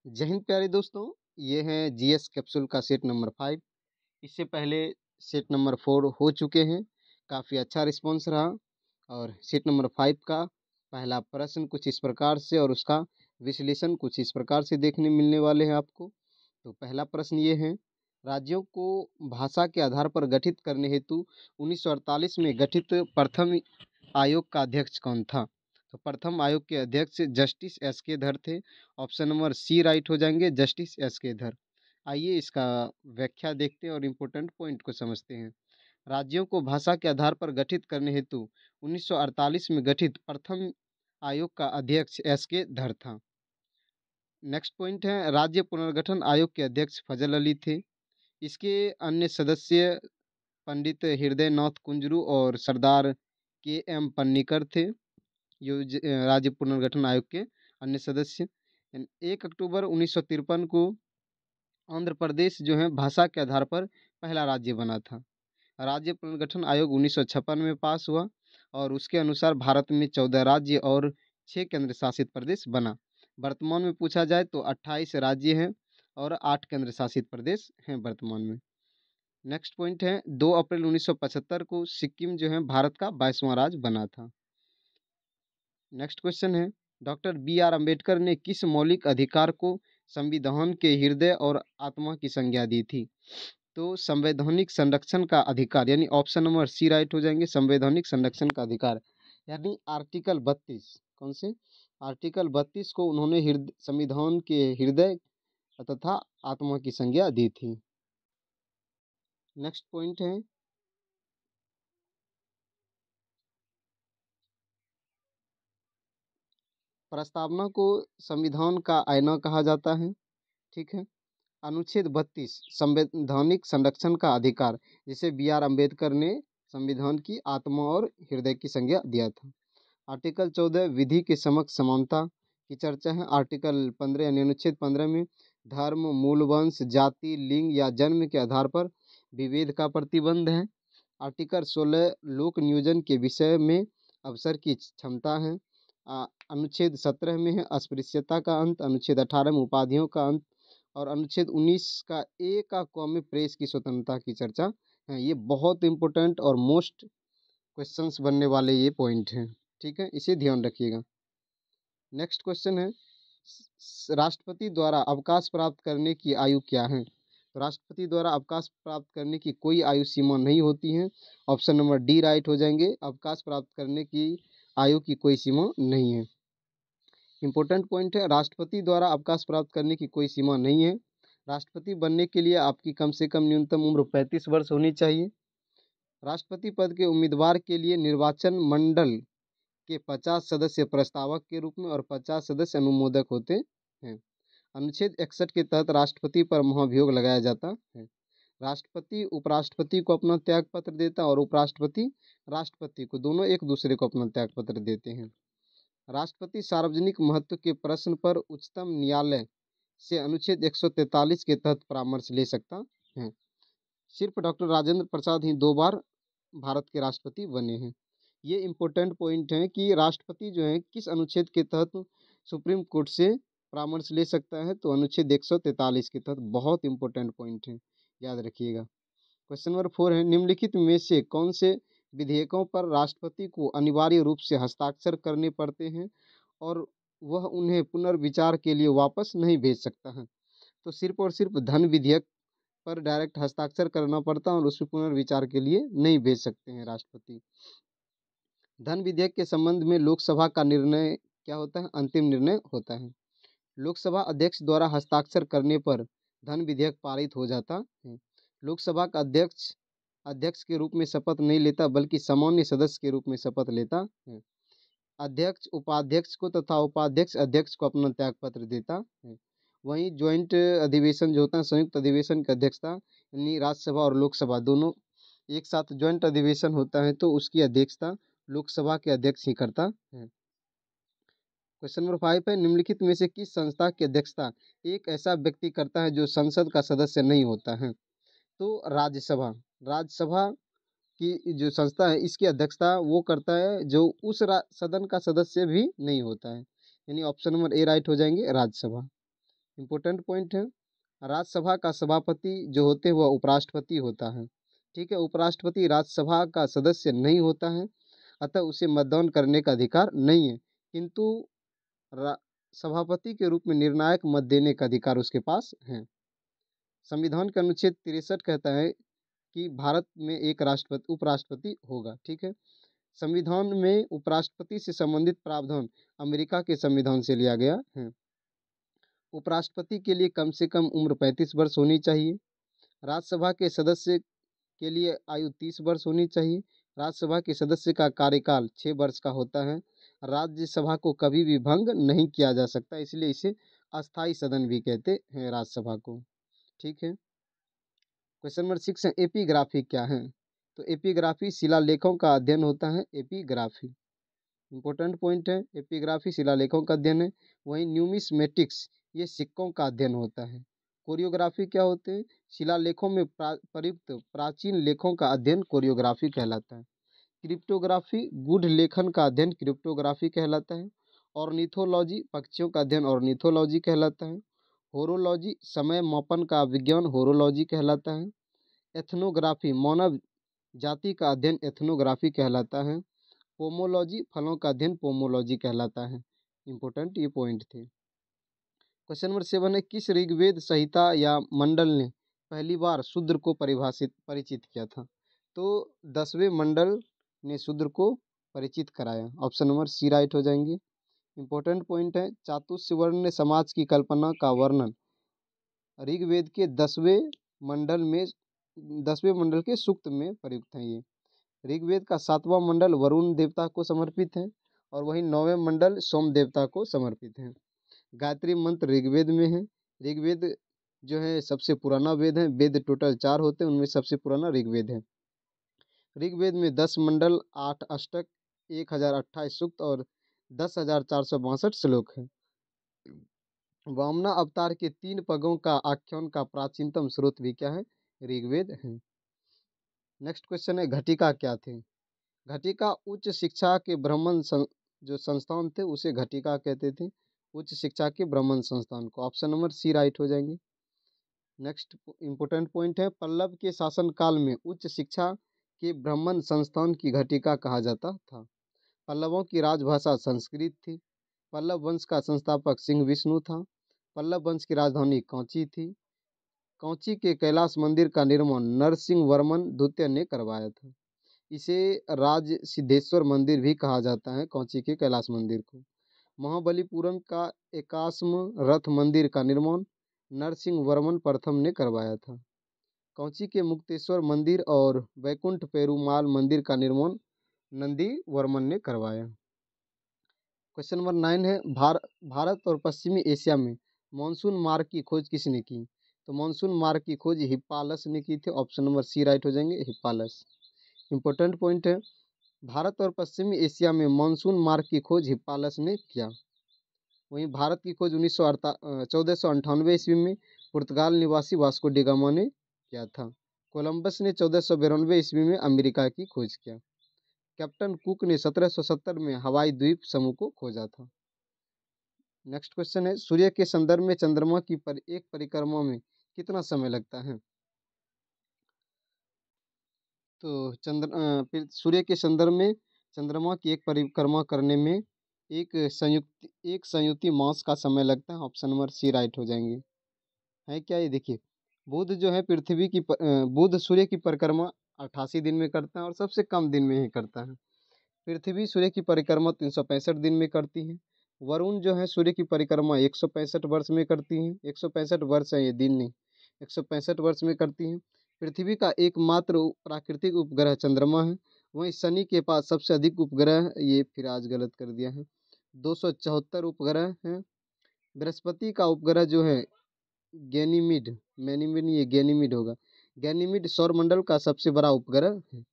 जय हिंद प्यारे दोस्तों। ये है जीएस कैप्सूल का सेट नंबर 5। इससे पहले सेट नंबर 4 हो चुके हैं। काफ़ी अच्छा रिस्पॉन्स रहा। और सेट नंबर 5 का पहला प्रश्न कुछ इस प्रकार से और उसका विश्लेषण कुछ इस प्रकार से देखने मिलने वाले हैं आपको। तो पहला प्रश्न ये है, राज्यों को भाषा के आधार पर गठित करने हेतु 1948 में गठित प्रथम आयोग का अध्यक्ष कौन था? तो प्रथम आयोग के अध्यक्ष जस्टिस एस के धर थे। ऑप्शन नंबर सी राइट हो जाएंगे, जस्टिस एस के धर। आइए इसका व्याख्या देखते हैं और इम्पोर्टेंट पॉइंट को समझते हैं। राज्यों को भाषा के आधार पर गठित करने हेतु 1948 में गठित प्रथम आयोग का अध्यक्ष एस के धर था। नेक्स्ट पॉइंट है, राज्य पुनर्गठन आयोग के अध्यक्ष फजल अली थे। इसके अन्य सदस्य पंडित हृदय नाथ कुंजरू और सरदार के एम पन्नीकर थे। राज्य पुनर्गठन आयोग के अन्य सदस्य। 1 अक्टूबर 1953 को आंध्र प्रदेश जो है भाषा के आधार पर पहला राज्य बना था। राज्य पुनर्गठन आयोग 1956 में पास हुआ और उसके अनुसार भारत में 14 राज्य और 6 केंद्र शासित प्रदेश बना। वर्तमान में पूछा जाए तो 28 राज्य हैं और 8 केंद्र शासित प्रदेश हैं वर्तमान में। नेक्स्ट पॉइंट है, 2 अप्रैल 1975 को सिक्किम जो है भारत का 22वां राज्य बना था। नेक्स्ट क्वेश्चन है, डॉक्टर बी आर अम्बेडकर ने किस मौलिक अधिकार को संविधान के हृदय और आत्मा की संज्ञा दी थी? तो संवैधानिक संरक्षण का अधिकार, यानी ऑप्शन नंबर सी राइट हो जाएंगे, संवैधानिक संरक्षण का अधिकार, यानी आर्टिकल 32। कौन से आर्टिकल 32 को उन्होंने संविधान के हृदय तथा आत्मा की संज्ञा दी थी। नेक्स्ट पॉइंट है, प्रस्तावना को संविधान का आईना कहा जाता है। ठीक है। अनुच्छेद 32 संवैधानिक संरक्षण का अधिकार, जिसे बी आर अम्बेडकर ने संविधान की आत्मा और हृदय की संज्ञा दिया था। आर्टिकल 14 विधि के समक्ष समानता की चर्चा है। आर्टिकल 15 यानी अनुच्छेद 15 में धर्म, मूल वंश, जाति, लिंग या जन्म के आधार पर विभेद का प्रतिबंध है। आर्टिकल 16 लोक नियोजन के विषय में अवसर की क्षमता है। अनुच्छेद 17 में है अस्पृश्यता का अंत। अनुच्छेद 18 में उपाधियों का अंत और अनुच्छेद 19 का ए का क में प्रेस की स्वतंत्रता की चर्चा है। ये बहुत इंपॉर्टेंट और मोस्ट क्वेश्चंस बनने वाले ये पॉइंट हैं। ठीक है, इसे ध्यान रखिएगा। नेक्स्ट क्वेश्चन है, राष्ट्रपति द्वारा अवकाश प्राप्त करने की आयु क्या है? तो राष्ट्रपति द्वारा अवकाश प्राप्त करने की कोई आयु सीमा नहीं होती है। ऑप्शन नंबर डी राइट हो जाएंगे, अवकाश प्राप्त करने की आयु की कोई सीमा नहीं है। इंपॉर्टेंट पॉइंट है, राष्ट्रपति द्वारा अवकाश प्राप्त करने की कोई सीमा नहीं है। राष्ट्रपति बनने के लिए आपकी कम से कम न्यूनतम उम्र 35 वर्ष होनी चाहिए। राष्ट्रपति पद के उम्मीदवार के लिए निर्वाचन मंडल के 50 सदस्य प्रस्तावक के रूप में और 50 सदस्य अनुमोदक होते हैं। अनुच्छेद 61 के तहत राष्ट्रपति पर महाभियोग लगाया जाता है। राष्ट्रपति उपराष्ट्रपति को अपना त्याग पत्र देता है और उपराष्ट्रपति राष्ट्रपति को, दोनों एक दूसरे को अपना त्याग पत्र देते हैं। राष्ट्रपति सार्वजनिक महत्व के प्रश्न पर उच्चतम न्यायालय से अनुच्छेद 143 के तहत परामर्श ले सकता है। सिर्फ डॉक्टर राजेंद्र प्रसाद ही 2 बार भारत के राष्ट्रपति बने हैं। ये इम्पोर्टेंट पॉइंट है कि राष्ट्रपति जो है किस अनुच्छेद के तहत सुप्रीम कोर्ट से परामर्श ले सकता है, तो अनुच्छेद 143 के तहत। बहुत इंपॉर्टेंट पॉइंट है, याद रखिएगा। क्वेश्चन नंबर 4 है, निम्नलिखित में से कौन से विधेयकों पर राष्ट्रपति को अनिवार्य रूप से हस्ताक्षर करने पड़ते हैं और वह उन्हें पुनर्विचार के लिए वापस नहीं भेज सकता है? तो सिर्फ और सिर्फ धन विधेयक पर डायरेक्ट हस्ताक्षर करना पड़ता है और उस पर पुनर्विचार के लिए नहीं भेज सकते हैं राष्ट्रपति। धन विधेयक के संबंध में लोकसभा का निर्णय क्या होता है? अंतिम निर्णय होता है। लोकसभा अध्यक्ष द्वारा हस्ताक्षर करने पर धन विधेयक पारित हो जाता है। लोकसभा का अध्यक्ष अध्यक्ष के रूप में शपथ नहीं लेता बल्कि सामान्य सदस्य के रूप में शपथ लेता है। अध्यक्ष उपाध्यक्ष को तथा उपाध्यक्ष अध्यक्ष को अपना त्याग पत्र देता है। वहीं ज्वाइंट अधिवेशन जो होता है, संयुक्त अधिवेशन की अध्यक्षता, यानी राज्यसभा और लोकसभा दोनों एक साथ ज्वाइंट अधिवेशन होता है तो उसकी अध्यक्षता लोकसभा के अध्यक्ष ही करता है। क्वेश्चन नंबर 5 है, निम्नलिखित में से किस संस्था की अध्यक्षता एक ऐसा व्यक्ति करता है जो संसद का सदस्य नहीं होता है? तो राज्यसभा। राज्यसभा की जो संस्था है इसकी अध्यक्षता वो करता है जो उस सदन का सदस्य भी नहीं होता है, यानी ऑप्शन नंबर ए राइट हो जाएंगे, राज्यसभा। इम्पोर्टेंट पॉइंट है। राज्यसभा का सभापति जो होते हैं वह उपराष्ट्रपति होता है। ठीक है, उपराष्ट्रपति राज्यसभा का सदस्य नहीं होता है, अतः उसे मतदान करने का अधिकार नहीं है, किंतु सभापति के रूप में निर्णायक मत देने का अधिकार उसके पास है। संविधान का अनुच्छेद 63 कहता है कि भारत में एक राष्ट्रपति उपराष्ट्रपति होगा। ठीक है, संविधान में उपराष्ट्रपति से संबंधित प्रावधान अमेरिका के संविधान से लिया गया है। उपराष्ट्रपति के लिए कम से कम उम्र 35 वर्ष होनी चाहिए। राज्यसभा के सदस्य के लिए आयु 30 वर्ष होनी चाहिए। राज्यसभा के सदस्य का कार्यकाल 6 वर्ष का होता है। राज्यसभा को कभी भी भंग नहीं किया जा सकता, इसलिए इसे अस्थायी सदन भी कहते हैं राज्यसभा को। ठीक है, क्वेश्चन नंबर 6 है, एपीग्राफी क्या है? तो एपीग्राफी शिलालेखों का अध्ययन होता है। एपीग्राफी इंपॉर्टेंट पॉइंट है, एपीग्राफी शिलालेखों का अध्ययन है। वहीं न्यूमिस्मेटिक्स ये सिक्कों का अध्ययन होता है। कोरियोग्राफी क्या होते हैं? शिलालेखों में प्रयुक्त प्राचीन लेखों का अध्ययन कोरियोग्राफी कहलाता है। क्रिप्टोग्राफी गूढ़ लेखन का अध्ययन क्रिप्टोग्राफी कहलाता है। ऑर्निथोलॉजी पक्षियों का अध्ययन ऑर्निथोलॉजी कहलाता है। होरोलॉजी समय मापन का विज्ञान होरोलॉजी कहलाता है। एथनोग्राफी मानव जाति का अध्ययन एथनोग्राफी कहलाता है। पोमोलॉजी फलों का अध्ययन पोमोलॉजी कहलाता है। इंपॉर्टेंट ये पॉइंट थे। क्वेश्चन नंबर 7 है, किस ऋग्वेद संहिता या मंडल ने पहली बार शूद्र को परिचित किया था? तो 10वें मंडल ने शूद्र को परिचित कराया। ऑप्शन नंबर सी राइट हो जाएंगे। इंपॉर्टेंट पॉइंट है, चातुर्य वर्ण समाज की कल्पना का वर्णन ऋग्वेद के 10वें मंडल के सूक्त में प्रयुक्त है। ये ऋग्वेद का 7वां मंडल वरुण देवता को समर्पित है और वहीं 9वें मंडल सोम देवता को समर्पित है। गायत्री मंत्र ऋग्वेद में है। ऋग्वेद जो है सबसे पुराना वेद है। वेद टोटल 4 होते हैं, उनमें सबसे पुराना ऋग्वेद है। ऋग्वेद में 10 मंडल 8 अष्टक 1028 सूक्त और 10,462 श्लोक है। वामना अवतार के 3 पगों का आख्यान का प्राचीनतम स्रोत भी क्या है? ऋग्वेद है। नेक्स्ट क्वेश्चन है, घटिका क्या थे? घटिका उच्च शिक्षा के ब्राह्मण जो संस्थान थे उसे घटिका कहते थे। उच्च शिक्षा के ब्राह्मण संस्थान को। ऑप्शन नंबर सी राइट हो जाएंगे। नेक्स्ट इंपोर्टेंट पॉइंट है, पल्लव के शासन काल में उच्च शिक्षा के ब्राह्मण संस्थान की घटिका कहा जाता था। पल्लवों की राजभाषा संस्कृत थी। पल्लव वंश का संस्थापक सिंह विष्णु था। पल्लव वंश की राजधानी कांची थी। कांची के कैलाश मंदिर का निर्माण नरसिंह वर्मन द्वितीय ने करवाया था। इसे राज सिद्धेश्वर मंदिर भी कहा जाता है, कांची के कैलाश मंदिर को। महाबलीपुरम का 81वां रथ मंदिर का निर्माण नरसिंह वर्मन प्रथम ने करवाया था। कांची के मुक्तेश्वर मंदिर और वैकुंठ पेरुमाल मंदिर का निर्माण नंदी वर्मन ने करवाया। क्वेश्चन नंबर 9 है, भारत और पश्चिमी एशिया में मानसून मार्ग की खोज किसने की? तो मानसून मार्ग की खोज हिप्पालस ने की थी। ऑप्शन नंबर सी राइट हो जाएंगे, हिप्पालस। इंपॉर्टेंट पॉइंट है, भारत और पश्चिमी एशिया में मानसून मार्ग की खोज हिप्पालस ने किया। वहीं भारत की खोज 1498 ईस्वी में पुर्तगाल निवासी वास्को डी गामा ने किया था। कोलंबस ने 1492 ईस्वी में अमेरिका की खोज किया। कैप्टन कुक ने 1770 में हवाई द्वीप समूह को खोजा था। नेक्स्ट क्वेश्चन है, सूर्य के संदर्भ में चंद्रमा की एक परिक्रमा में कितना समय लगता है? तो सूर्य के संदर्भ में चंद्रमा की एक परिक्रमा करने में एक संयुक्ति मास का समय लगता है। ऑप्शन नंबर सी राइट हो जाएंगे। है क्या ये? देखिए, बुध जो है बुध सूर्य की परिक्रमा 88 दिन में करता है और सबसे कम दिन में ही करता है। पृथ्वी सूर्य की परिक्रमा 365 दिन में करती है। वरुण जो है सूर्य की परिक्रमा 165 वर्ष में करती है। 165 वर्ष है, ये दिन नहीं, 165 वर्ष में करती है। पृथ्वी का एकमात्र प्राकृतिक उपग्रह चंद्रमा है। वहीं शनि के पास सबसे अधिक उपग्रह, ये फिर आज गलत कर दिया है, 274 उपग्रह हैं। बृहस्पति का उपग्रह जो है गैनीमीड, मैनीमीड नहीं, ये गैनीमीड होगा। गैनीमीड सौरमंडल का सबसे बड़ा उपग्रह है।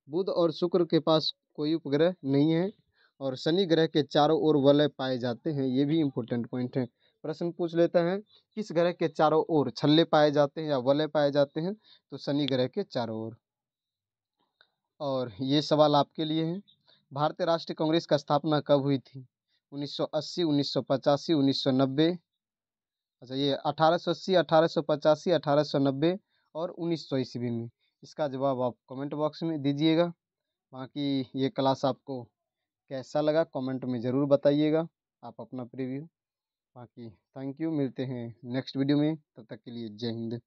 बुध और शुक्र के पास कोई उपग्रह नहीं है और शनि ग्रह के चारों ओर वलय पाए जाते हैं। ये भी इम्पोर्टेंट पॉइंट है। प्रश्न पूछ लेता है, किस ग्रह के चारों ओर छल्ले पाए जाते हैं या वलय पाए जाते हैं? तो शनि ग्रह के चारों ओर। और ये सवाल आपके लिए है, भारतीय राष्ट्रीय कांग्रेस का स्थापना कब हुई थी? 1980, 1985, 1990 अच्छा, ये 1880, 1885, 1890 और 1900 ईस्वी में। इसका जवाब आप कमेंट बॉक्स में दीजिएगा। बाकी ये क्लास आपको कैसा लगा कमेंट में ज़रूर बताइएगा, आप अपना प्रीव्यू। बाकी थैंक यू, मिलते हैं नेक्स्ट वीडियो में, तब तक के लिए जय हिंद।